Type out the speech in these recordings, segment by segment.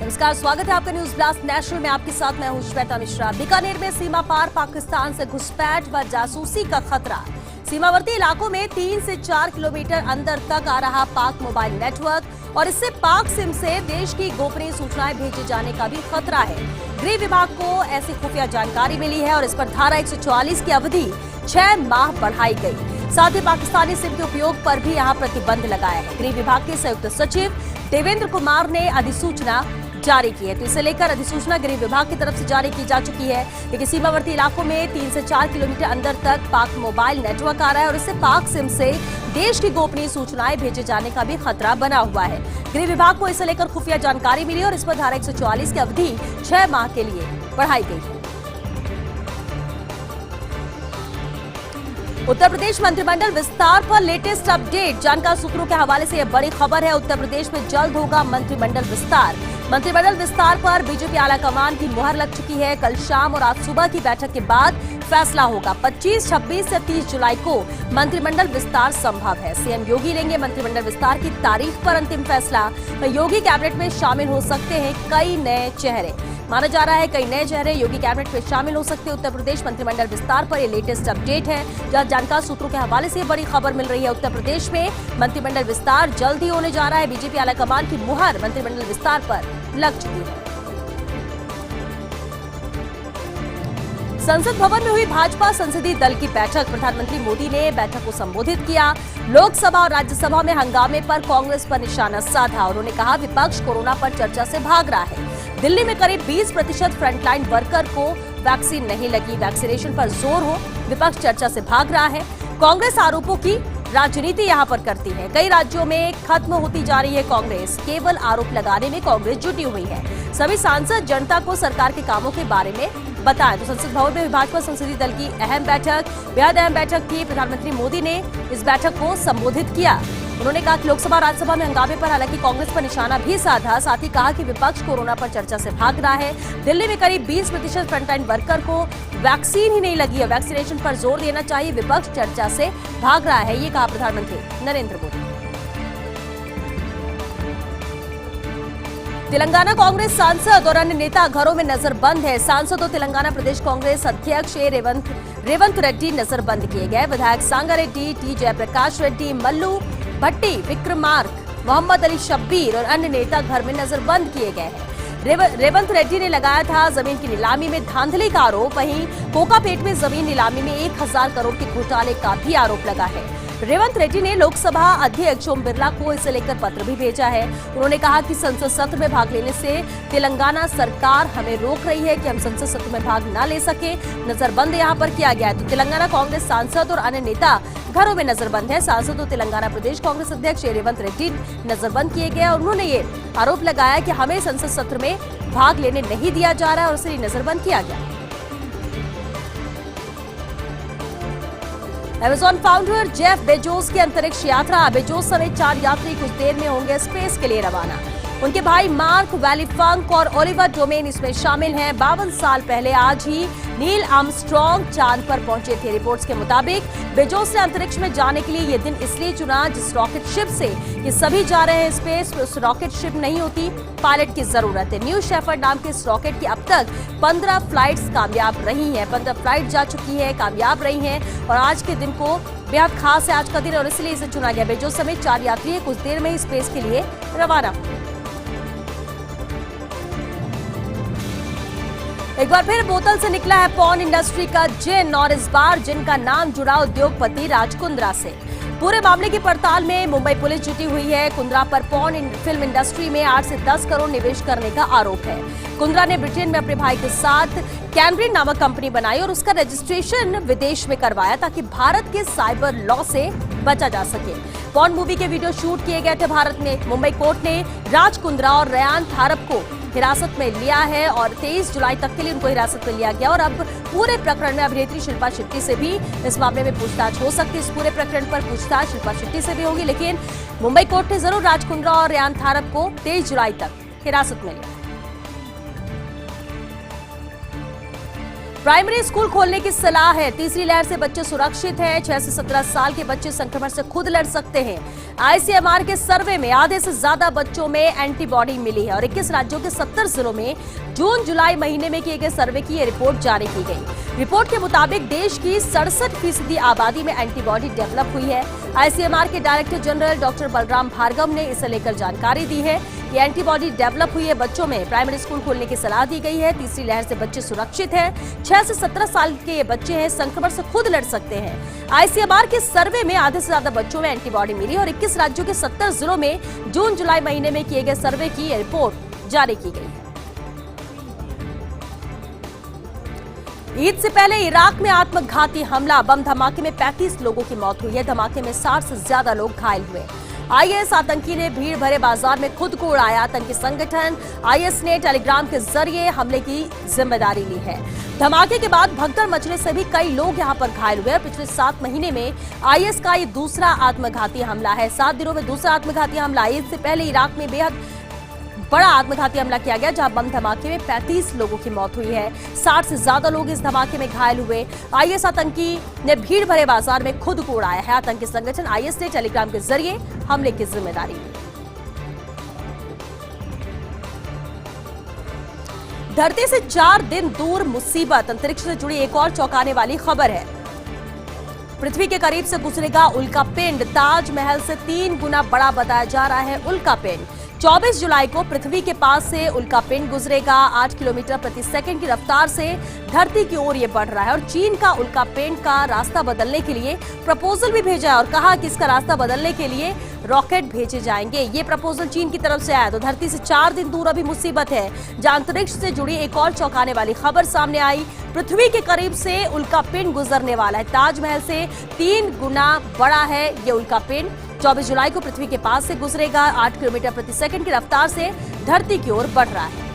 नमस्कार, स्वागत है आपका न्यूज ब्लास्ट नेशनल में। आपके साथ मैं हूं श्वेता मिश्रा। बीकानेर में सीमा पार पाकिस्तान से घुसपैठ व जासूसी का खतरा। सीमावर्ती इलाकों में 3 से 4 किलोमीटर अंदर तक आ रहा पाक मोबाइल नेटवर्क और इससे पाक सिम से देश की गोपनीय सूचनाएं भेजे जाने का भी खतरा है। गृह विभाग को ऐसी खुफिया जानकारी मिली है और इस पर धारा 144 की अवधि 6 माह बढ़ाई गई। साथ ही पाकिस्तानी सिम के उपयोग पर भी यहाँ प्रतिबंध लगाया है। गृह विभाग के संयुक्त सचिव देवेंद्र कुमार ने अधिसूचना जारी की है, तो इसे लेकर अधिसूचना गृह विभाग की तरफ से जारी की जा चुकी है। लेकिन सीमावर्ती इलाकों में 3 से 4 किलोमीटर अंदर तक पाक मोबाइल नेटवर्क आ रहा है और इससे पाक सिम से देश की गोपनीय सूचनाएं भेजे जाने का भी खतरा बना हुआ है। गृह विभाग को इसे लेकर खुफिया जानकारी मिली और इस पर धारा 144 की अवधि 6 माह के लिए बढ़ाई गई है। उत्तर प्रदेश मंत्रिमंडल विस्तार पर लेटेस्ट अपडेट। जानकार सूत्रों के हवाले से यह बड़ी खबर है। उत्तर प्रदेश में जल्द होगा मंत्रिमंडल विस्तार। मंत्रिमंडल विस्तार पर बीजेपी आलाकमान की मुहर लग चुकी है। कल शाम और आज सुबह की बैठक के बाद फैसला होगा। 25, 26 से 30 जुलाई को मंत्रिमंडल विस्तार संभव है। सीएम योगी लेंगे मंत्रिमंडल विस्तार की तारीख पर अंतिम फैसला। योगी कैबिनेट में शामिल हो सकते हैं कई नए चेहरे। माना जा रहा है कई नए चेहरे योगी कैबिनेट में शामिल हो सकते हैं। उत्तर प्रदेश मंत्रिमंडल विस्तार पर यह लेटेस्ट अपडेट है, जहां जानकार सूत्रों के हवाले से बड़ी खबर मिल रही है। उत्तर प्रदेश में मंत्रिमंडल विस्तार जल्द ही होने जा रहा है। बीजेपी आलाकमान की मुहर मंत्रिमंडल विस्तार पर लग चुकी है। संसद भवन में हुई भाजपा संसदीय दल की बैठक। प्रधानमंत्री मोदी ने बैठक को संबोधित किया। लोकसभा और राज्यसभा में हंगामे पर कांग्रेस पर निशाना साधा। उन्होंने कहा विपक्ष कोरोना पर चर्चा से भाग रहा है। दिल्ली में करीब 20% फ्रंटलाइन वर्कर को वैक्सीन नहीं लगी। वैक्सीनेशन पर जोर हो, विपक्ष चर्चा से भाग रहा है। कांग्रेस आरोपों की राजनीति यहां पर करती है। कई राज्यों में खत्म होती जा रही है कांग्रेस। केवल आरोप लगाने में कांग्रेस जुटी हुई है। सभी सांसद जनता को सरकार के कामों के बारे में बताएं। तो संसद भवन में भाजपा संसदीय दल की अहम बैठक, बेहद अहम बैठक थी। प्रधानमंत्री मोदी ने इस बैठक को संबोधित किया। उन्होंने कहा कि लोकसभा राज्यसभा में हंगामे पर हालांकि कांग्रेस पर निशाना भी साधा। साथ ही कहा कि विपक्ष कोरोना पर चर्चा से भाग रहा है। दिल्ली में करीब 20% फ्रंटलाइन वर्कर को वैक्सीन ही नहीं लगी है। वैक्सीनेशन पर जोर देना चाहिए, विपक्ष चर्चा से भाग रहा है, ये कहा प्रधानमंत्री नरेंद्र मोदी। तेलंगाना कांग्रेस सांसद और अन्य नेता घरों में नजरबंद है। सांसद और तेलंगाना प्रदेश कांग्रेस अध्यक्ष रेवंत रेड्डी नजरबंद किए गए। विधायक सांगारेड्डी, टी जयप्रकाश रेड्डी, मल्लू भट्टी, विक्रमार्क, मोहम्मद अली शब्बीर और अन्य नेता घर में नजरबंद किए गए हैं। रेवंत रेड्डी ने लगाया था जमीन की नीलामी में धांधली का आरोप। वहीं कोकापेट में जमीन नीलामी में 1000 करोड़ के घोटाले का भी आरोप लगा है। रेवंत रेड्डी ने लोकसभा अध्यक्ष ओम बिरला को इसे लेकर पत्र भी भेजा है। उन्होंने कहा कि संसद सत्र में भाग लेने से तेलंगाना सरकार हमें रोक रही है कि हम संसद सत्र में भाग न ले सके। नजरबंद यहां पर किया गया है। तो तेलंगाना कांग्रेस सांसद और अन्य नेता घरों में नजरबंद है। सांसद और तेलंगाना प्रदेश कांग्रेस अध्यक्ष रेवंत रेड्डी नजरबंद किए गए और उन्होंने ये आरोप लगाया कि हमें संसद सत्र में भाग लेने नहीं दिया जा रहा है और इसलिए नजरबंद किया गया। अमेज़न फाउंडर जेफ बेजोस की अंतरिक्ष यात्रा। बेजोस समेत 4 यात्री कुछ देर में होंगे स्पेस के लिए रवाना। उनके भाई मार्क वैलीफंक और ओलिवर डोमेन इसमें शामिल हैं। 52 साल पहले आज ही नील आर्मस्ट्रॉन्ग चांद पर पहुंचे थे। रिपोर्ट्स के मुताबिक बेजोस ने अंतरिक्ष में जाने के लिए यह दिन इसलिए चुना जिस रॉकेट शिप से ये सभी जा रहे हैं स्पेस, उस रॉकेट शिप नहीं होती, पायलट की जरूरत है। न्यू शेफर्ड नाम के इस रॉकेट की अब तक 15 फ्लाइट्स कामयाब रही हैं। 15 फ्लाइट जा चुकी है, कामयाब रही हैं और आज के दिन को बेहद खास है आज का दिन और इसलिए इसे चुना गया। बेजोस समेत 4 यात्री कुछ देर में ही स्पेस के लिए रवाना। एक बार फिर बोतल से निकला है पॉर्न इंडस्ट्री का जिन और इस बार जिन का नाम जुड़ा उद्योगपति राज कुंद्रा से। पूरे मामले की पड़ताल में मुंबई पुलिस जुटी हुई है। कुंद्रा पर पॉर्न फिल्म इंडस्ट्री में 8 से 10 करोड़ निवेश करने का आरोप है। कुंद्रा ने ब्रिटेन में अपने भाई के साथ कैम्ब्रिन नामक कंपनी बनाई और उसका रजिस्ट्रेशन विदेश में करवाया ताकि भारत के साइबर लॉ से बचा जा सके। पॉर्न मूवी के वीडियो शूट किए गए थे भारत में। मुंबई कोर्ट ने राज कुंद्रा और रयान थारप को हिरासत में लिया है और 23 जुलाई तक के लिए उनको हिरासत में लिया गया और अब पूरे प्रकरण में अभिनेत्री शिल्पा शेट्टी से भी इस मामले में पूछताछ हो सकती है। इस पूरे प्रकरण पर पूछताछ शिल्पा शेट्टी से भी होगी, लेकिन मुंबई कोर्ट ने जरूर राज कुंद्रा और रयान थारप को 23 जुलाई तक हिरासत में लिया। प्राइमरी स्कूल खोलने की सलाह है। तीसरी लहर से बच्चे सुरक्षित हैं। 6 से 17 साल के बच्चे संक्रमण से खुद लड़ सकते हैं। आईसीएमआर के सर्वे में आधे से ज्यादा बच्चों में एंटीबॉडी मिली है और 21 राज्यों के 70 जिलों में जून जुलाई महीने में किए गए सर्वे की ये रिपोर्ट जारी की गई। रिपोर्ट के मुताबिक देश की 67% आबादी में एंटीबॉडी डेवलप हुई है। आईसीएमआर के director general doctor Balram Bhargava ने इसे लेकर जानकारी दी है। ये एंटीबॉडी डेवलप हुई है बच्चों में प्राइमरी स्कूल खोलने की सलाह दी गई है। तीसरी लहर से बच्चे सुरक्षित हैं। 6 से 17 साल के ये बच्चे हैं, संक्रमण से खुद लड़ सकते हैं। आईसीएमआर के सर्वे में आधे से ज्यादा बच्चों में एंटीबॉडी मिली और 21 राज्यों के 70 जिलों में जून जुलाई महीने में किए गए सर्वे की रिपोर्ट जारी की गई है। ईद से पहले इराक में आत्मघाती हमला, बम धमाके में 35 लोगों की मौत हुई है। धमाके में 60 से ज्यादा लोग घायल हुए। आईएस आतंकी ने भीड़ भरे बाजार में खुद को उड़ाया। आतंकी संगठन आईएस ने टेलीग्राम के जरिए हमले की जिम्मेदारी ली है। धमाके के बाद भगदड़ मचने से भी कई लोग यहां पर घायल हुए। पिछले 7 महीने में आईएस का ये दूसरा आत्मघाती हमला है। 7 दिनों में दूसरा आत्मघाती हमला। ईद से पहले इराक में बेहद बड़ा आत्मघाती हमला किया गया, जहां बम धमाके में 35 लोगों की मौत हुई है। 60 से ज्यादा लोग इस धमाके में घायल हुए। आईएस आतंकी ने भीड़ भरे बाजार में खुद को उड़ाया है। आतंकी संगठन आईएस ने टेलीग्राम के जरिए हमले की जिम्मेदारी ली। धरती से 4 दिन दूर मुसीबत, अंतरिक्ष से जुड़ी एक और चौंकाने वाली खबर है। पृथ्वी के करीब से गुजरेगा उल्कापिंड। ताजमहल से 3 गुना बड़ा बताया जा रहा है उल्कापिंड। 24 जुलाई को पृथ्वी के पास से उल्कापिंड गुजरेगा। 8 किलोमीटर प्रति सेकंड की रफ्तार से धरती की ओर ये बढ़ रहा है और चीन का उल्कापिंड का रास्ता बदलने के लिए प्रपोजल भी भेजा है और कहा कि इसका रास्ता बदलने के लिए रॉकेट भेजे जाएंगे। ये प्रपोजल चीन की तरफ से आया तो धरती से 4 दिन दूर अभी मुसीबत है। जहां अंतरिक्ष से जुड़ी एक और चौंकाने वाली खबर सामने आई। पृथ्वी के करीब से उल्कापिंड गुजरने वाला है। ताजमहल से 3 गुना बड़ा है ये उल्कापिंड। 24 जुलाई को पृथ्वी के पास से गुजरेगा। 8 किलोमीटर प्रति सेकंड की रफ्तार से धरती की ओर बढ़ रहा है।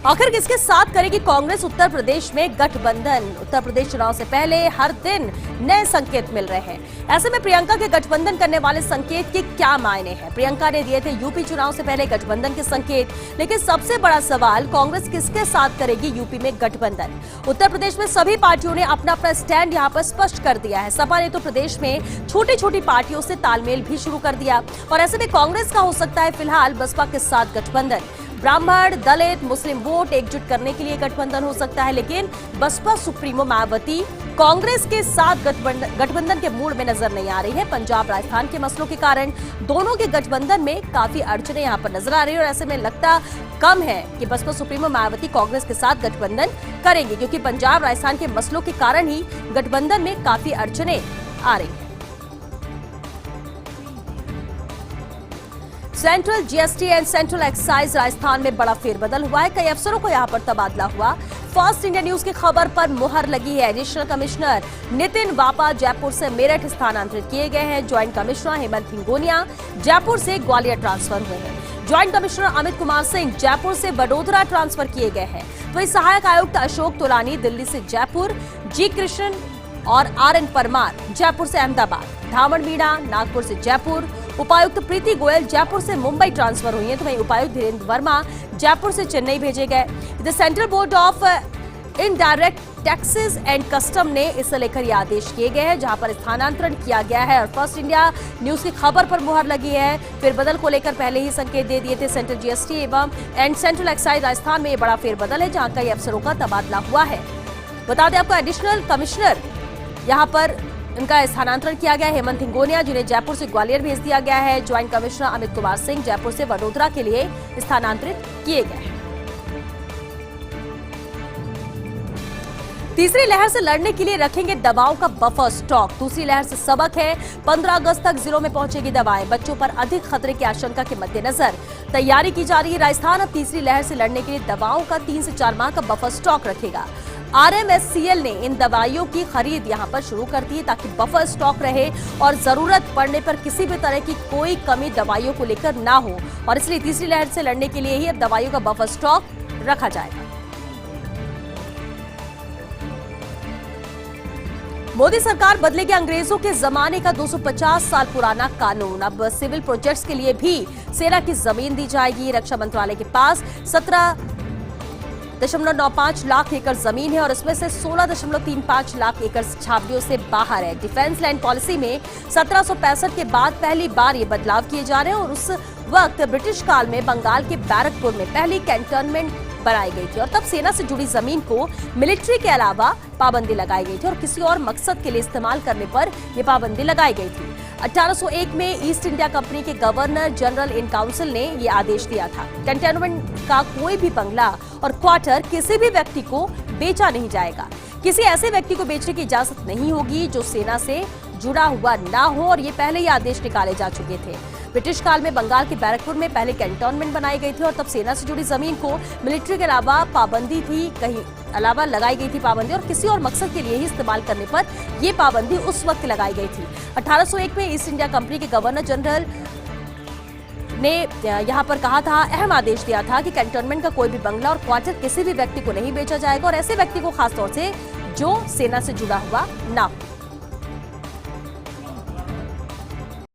आखिर किसके साथ करेगी कांग्रेस उत्तर प्रदेश में गठबंधन? उत्तर प्रदेश चुनाव से पहले हर दिन नए संकेत मिल रहे हैं। ऐसे में प्रियंका के गठबंधन करने वाले संकेत के क्या मायने हैं? प्रियंका ने दिए थे यूपी चुनाव से पहले गठबंधन के संकेत, लेकिन सबसे बड़ा सवाल कांग्रेस किसके साथ करेगी यूपी में गठबंधन? उत्तर प्रदेश में सभी पार्टियों ने अपना अपना स्टैंड यहां पर स्पष्ट कर दिया है। सपा ने तो प्रदेश में छोटी छोटी पार्टियों से तालमेल भी शुरू कर दिया और ऐसे में कांग्रेस का हो सकता है फिलहाल बसपा के साथ गठबंधन। ब्राह्मण, दलित, मुस्लिम वोट एकजुट करने के लिए गठबंधन हो सकता है, लेकिन बसपा सुप्रीमो मायावती कांग्रेस के साथ गठबंधन के मूड में नजर नहीं आ रही है। पंजाब, राजस्थान के मसलों के कारण दोनों के गठबंधन में काफी अड़चने यहां पर नजर आ रही है और ऐसे में लगता कम है कि बसपा सुप्रीमो मायावती कांग्रेस के साथ गठबंधन करेंगे, क्योंकि पंजाब, राजस्थान के मसलों के कारण ही गठबंधन में काफी अड़चने आ रही है। Central GST and central excise Rajasthan में बड़ा फेरबदल हुआ है। कई अफसरों को यहां पर तबादला हुआ। फर्स्ट इंडिया न्यूज की खबर पर मुहर लगी है। एडिशनल कमिश्नर नितिन वापा जयपुर से मेरठ स्थानांतरित किए गए हैं। ज्वाइंट कमिश्नर हेमंत हिंगोनिया जयपुर से ग्वालियर ट्रांसफर हुए हैं। ज्वाइंट कमिश्नर अमित कुमार सिंह जयपुर से वडोदरा ट्रांसफर किए गए हैं। वहीं सहायक आयुक्त अशोक तोलानी दिल्ली से जयपुर, जी कृष्ण और आरएन परमार जयपुर से अहमदाबाद, धामण मीणा नागपुर से जयपुर, उपायुक्त प्रीति गोयल जयपुर से मुंबई ट्रांसफर हुई है। तो वहीं उपायुक्त धीरेन्द्र वर्मा जयपुर से चेन्नई भेजे गए। The central board of indirect taxes and custom ने इसे लेकर ये आदेश किए गए हैं, जहां पर स्थानांतरण किया गया है और फर्स्ट इंडिया न्यूज की खबर पर मुहर लगी है। फेरबदल को लेकर पहले ही संकेत दे दिए थे। Central GST and central excise Rajasthan में ये बड़ा फेरबदल है, जहां कई अफसरों का तबादला हुआ है। बता दें आपको, एडिशनल कमिश्नर यहां पर इनका स्थानांतरण किया गया है। हेमंत हिंगोनिया जिन्हें जयपुर से ग्वालियर भेज दिया गया है। ज्वाइंट कमिश्नर अमित कुमार सिंह जयपुर से वडोदरा के लिए स्थानांतरित किए गए हैं। तीसरी लहर से लड़ने के लिए रखेंगे दवाओं का बफर स्टॉक। दूसरी लहर से सबक है, 15 अगस्त तक जिलों में पहुंचेगी दवाएं। बच्चों पर अधिक खतरे की आशंका के मद्देनजर तैयारी की जा रही है। राजस्थान अब तीसरी लहर से लड़ने के लिए दवाओं का 3 से 4 माह का बफर स्टॉक रखेगा। RMSCL ने इन दवाइयों की खरीद यहां पर शुरू कर दी है ताकि बफर स्टॉक रहे और जरूरत पड़ने पर किसी भी तरह की कोई कमी दवाइयों को लेकर ना हो, और इसलिए तीसरी लहर से लड़ने के लिए ही अब दवाइयों का बफर स्टॉक रखा जाएगा। मोदी सरकार बदलेगी अंग्रेजों के जमाने का 250 साल पुराना कानून। अब सिविल प्रोजेक्ट्स के लिए भी सेना की जमीन दी जाएगी। रक्षा मंत्रालय के पास 17 1.95 लाख एकड़ जमीन है और इसमें से 16.35 लाख एकड़ छावनियों से बाहर है। डिफेंस लैंड पॉलिसी में 1765 के बाद पहली बार ये बदलाव किए जा रहे हैं और उस वक्त ब्रिटिश काल में बंगाल के बैरकपुर में पहली कैंटोनमेंट बनाई गई थी और तब सेना से जुड़ी जमीन को मिलिट्री के अलावा पाबंदी लगाई गई थी और किसी और मकसद के लिए इस्तेमाल करने पर यह पाबंदी लगाई गई थी। 1801 में ईस्ट इंडिया कंपनी के गवर्नर जनरल इन काउंसिल ने यह आदेश दिया था। कैंटोनमेंट का कोई भी बंगला और क्वार्टर किसी भी व्यक्ति को बेचा नहीं जाएगा। किसी ऐसे व्यक्ति को बेचने की इजाजत नहीं होगी जो सेना से जुड़ा हुआ ना हो और ये पहले ही आदेश निकाले जा चुके थे। ब्रिटिश काल में बंगाल के बैरकपुर में पहले कैंटोनमेंट बनाई गई थी और तब सेना से जुड़ी जमीन को मिलिट्री के अलावा पाबंदी थी, कहीं अलावा लगाई गई थी पाबंदी और किसी और मकसद के लिए ही इस्तेमाल करने पर यह पाबंदी उस वक्त लगाई गई थी। 1801 में ईस्ट इंडिया कंपनी के गवर्नर जनरल ने यहाँ पर कहा था, अहम आदेश दिया था कि कैंटोनमेंट का कोई भी बंगला और क्वार्टर किसी भी व्यक्ति को नहीं बेचा जाएगा और ऐसे व्यक्ति को खासतौर से जो सेना से जुड़ा हुआ ना हो।